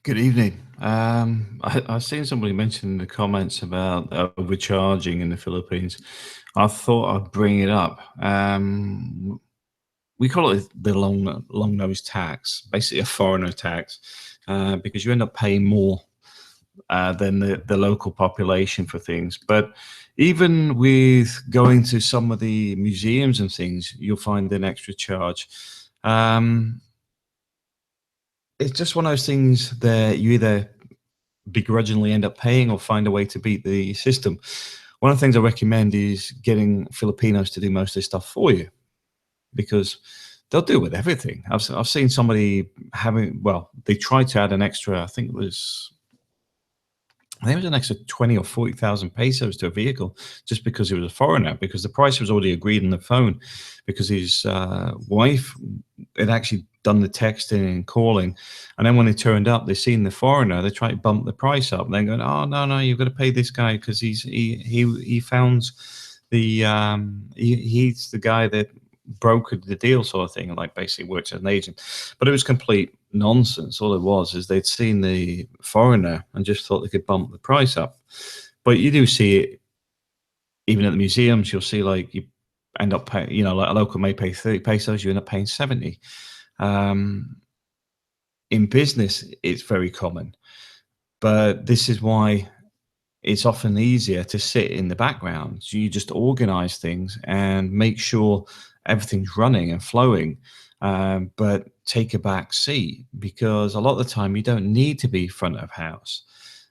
Good evening. I've seen somebody mention in the comments about overcharging in the Philippines. I thought I'd bring it up. We call it the long nose tax, basically a foreigner tax, because you end up paying more than the local population for things. But even with going to some of the museums and things, you'll find an extra charge. Um, it's just one of those things that you either begrudgingly end up paying or find a way to beat the system. One of the things I recommend is getting Filipinos to do most of this stuff for you because they'll do it with everything. I've seen somebody they tried to add an extra, I think it was an extra 20 or 40,000 pesos to a vehicle just because he was a foreigner, because the price was already agreed on the phone, because his wife had actually done the texting and calling. And then when they turned up, they seen the foreigner, they tried to bump the price up. And then going, oh, no, you've got to pay this guy because he found he's the guy that brokered the deal, sort of thing, and like basically works as an agent. But it was complete nonsense. All it was is they'd seen the foreigner and just thought they could bump the price up. But you do see it even at the museums. You'll see like you end up paying, like a local may pay 30 pesos, you end up paying 70. Um, in business, it's very common, but this is why it's often easier to sit in the background. You just organize things and make sure everything's running and flowing, but take a back seat because a lot of the time you don't need to be front of house.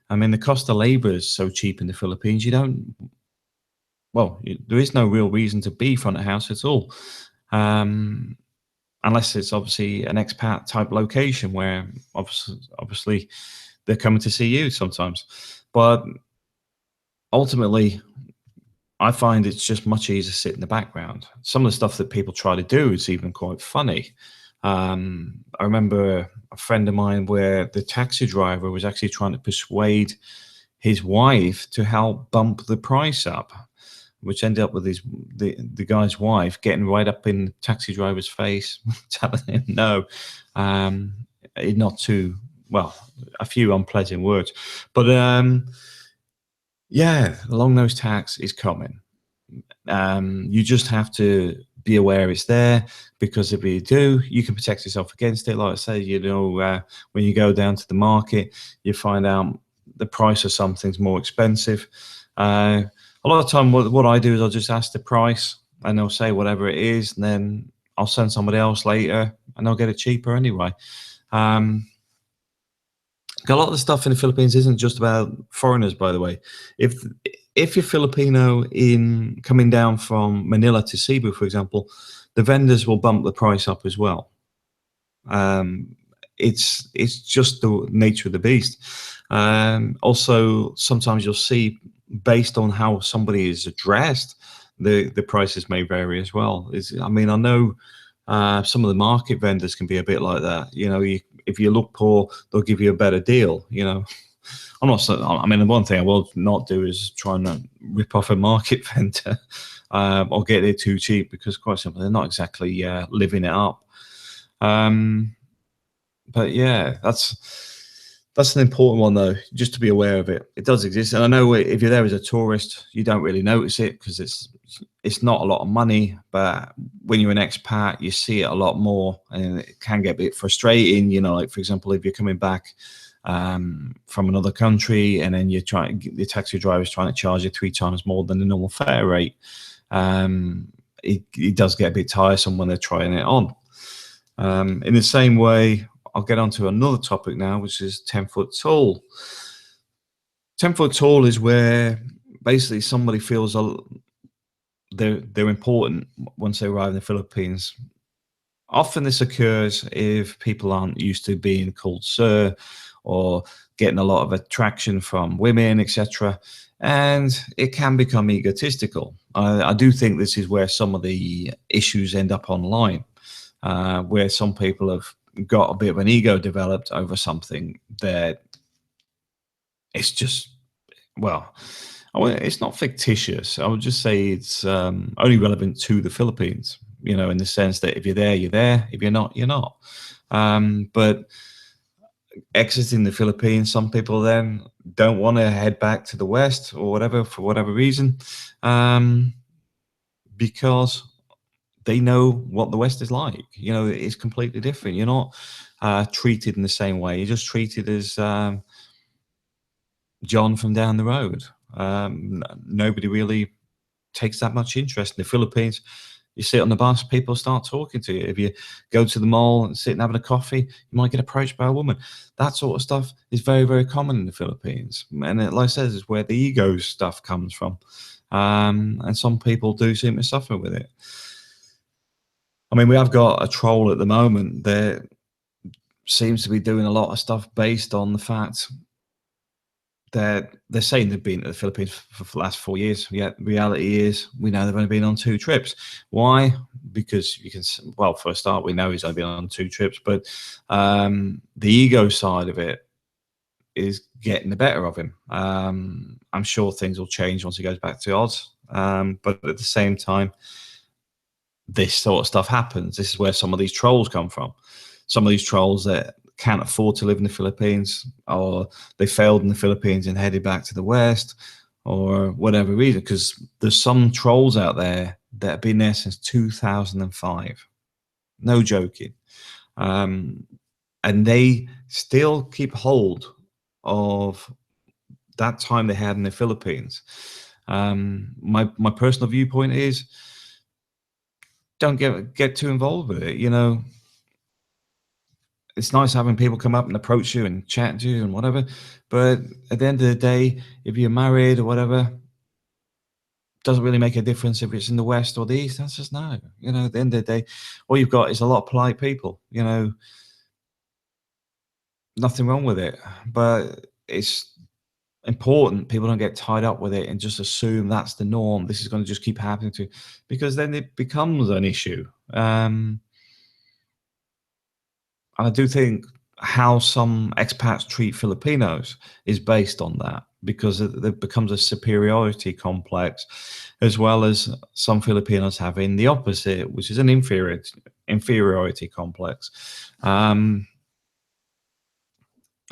I mean, the cost of labor is so cheap in the Philippines, there is no real reason to be front of house at all. Um, Unless it's obviously an expat type location where obviously they're coming to see you sometimes. But ultimately, I find it's just much easier to sit in the background. Some of the stuff that people try to do is even quite funny. I remember a friend of mine where the taxi driver was actually trying to persuade his wife to help bump the price up, which ended up with the guy's wife getting right up in the taxi driver's face, telling him no, um, not too well, a few unpleasant words, but yeah, the long nose tax is coming. You just have to be aware it's there, because if you do, you can protect yourself against it. Like I say, when you go down to the market, you find out the price of something's more expensive. A lot of time, what I do is I'll just ask the price, and they'll say whatever it is, and then I'll send somebody else later, and they'll get it cheaper anyway. Um, a lot of the stuff in the Philippines isn't just about foreigners, by the way. If if you're Filipino in coming down from Manila to Cebu, for example, the vendors will bump the price up as well. Um, it's just the nature of the beast. Also, sometimes you'll see, based on how somebody is addressed, the prices may vary as well. I mean, I know some of the market vendors can be a bit like that. If you look poor, they'll give you a better deal. I'm not. I mean, the one thing I will not do is try and rip off a market vendor or get it too cheap, because quite simply they're not exactly living it up. Um, but yeah, that's an important one though, just to be aware of it. It does exist, and I know if you're there as a tourist, you don't really notice it because it's not a lot of money. But when you're an expat, you see it a lot more, and it can get a bit frustrating. Like for example, if you're coming back from another country, and then the taxi driver is trying to charge you 3 times more than the normal fare rate. It does get a bit tiresome when they're trying it on. In the same way, I'll get on to another topic now, which is 10-foot tall. 10-foot tall is where basically somebody feels they're important once they arrive in the Philippines. Often this occurs if people aren't used to being called sir, or getting a lot of attraction from women, etc. And it can become egotistical. I do think this is where some of the issues end up online, where some people have got a bit of an ego developed over something that it's just, well, it's not fictitious. I would just say it's only relevant to the Philippines, in the sense that if you're there, you're there. If you're not, you're not. But exiting the Philippines. Some people then don't want to head back to the West or whatever for whatever reason, um, because they know what the West is like. You know, it's completely different. You're not treated in the same way. You're just treated as John from down the road. Nobody really takes that much interest in the Philippines. You sit on the bus, people start talking to you. If you go to the mall and sit and having a coffee, you might get approached by a woman. That sort of stuff is very, very common in the Philippines. And like I said, is where the ego stuff comes from. And some people do seem to suffer with it. I mean, we have got a troll at the moment that seems to be doing a lot of stuff based on the fact they're saying they've been to the Philippines for the last 4 years. Yet reality is we know they've only been on 2 trips. Why? Because you can, well, for a start, we know he's only been on 2 trips, but the ego side of it is getting the better of him. I'm sure things will change once he goes back to Oz. But at the same time, this sort of stuff happens. This is where some of these trolls come from. Some of these trolls that can't afford to live in the Philippines, or they failed in the Philippines and headed back to the West, or whatever reason. Because there's some trolls out there that have been there since 2005. No joking. And they still keep hold of that time they had in the Philippines. My personal viewpoint is, don't get too involved with it. You know, it's nice having people come up and approach you and chat to you and whatever, but at the end of the day, if you're married or whatever, doesn't really make a difference if it's in the West or the East. That's just no. You know, at the end of the day, all you've got is a lot of polite people. You know, nothing wrong with it, but it's important people don't get tied up with it and just assume that's the norm. This is going to just keep happening to, because then it becomes an issue. And I do think how some expats treat Filipinos is based on that, because there becomes a superiority complex, as well as some Filipinos having the opposite, which is an inferiority complex.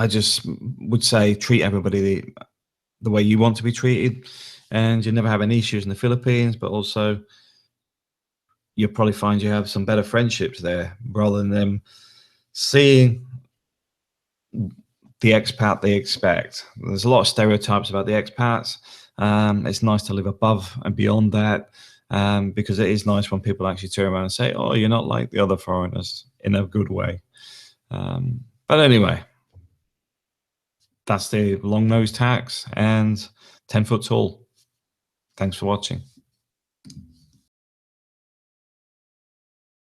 I just would say treat everybody the way you want to be treated, and you never have any issues in the Philippines, but also you'll probably find you have some better friendships there, rather than them seeing the expat they expect. There's a lot of stereotypes about the expats. It's nice to live above and beyond that, because it is nice when people actually turn around and say, oh, you're not like the other foreigners, in a good way. But anyway, that's the long nose tax and 10 foot tall. Thanks for watching.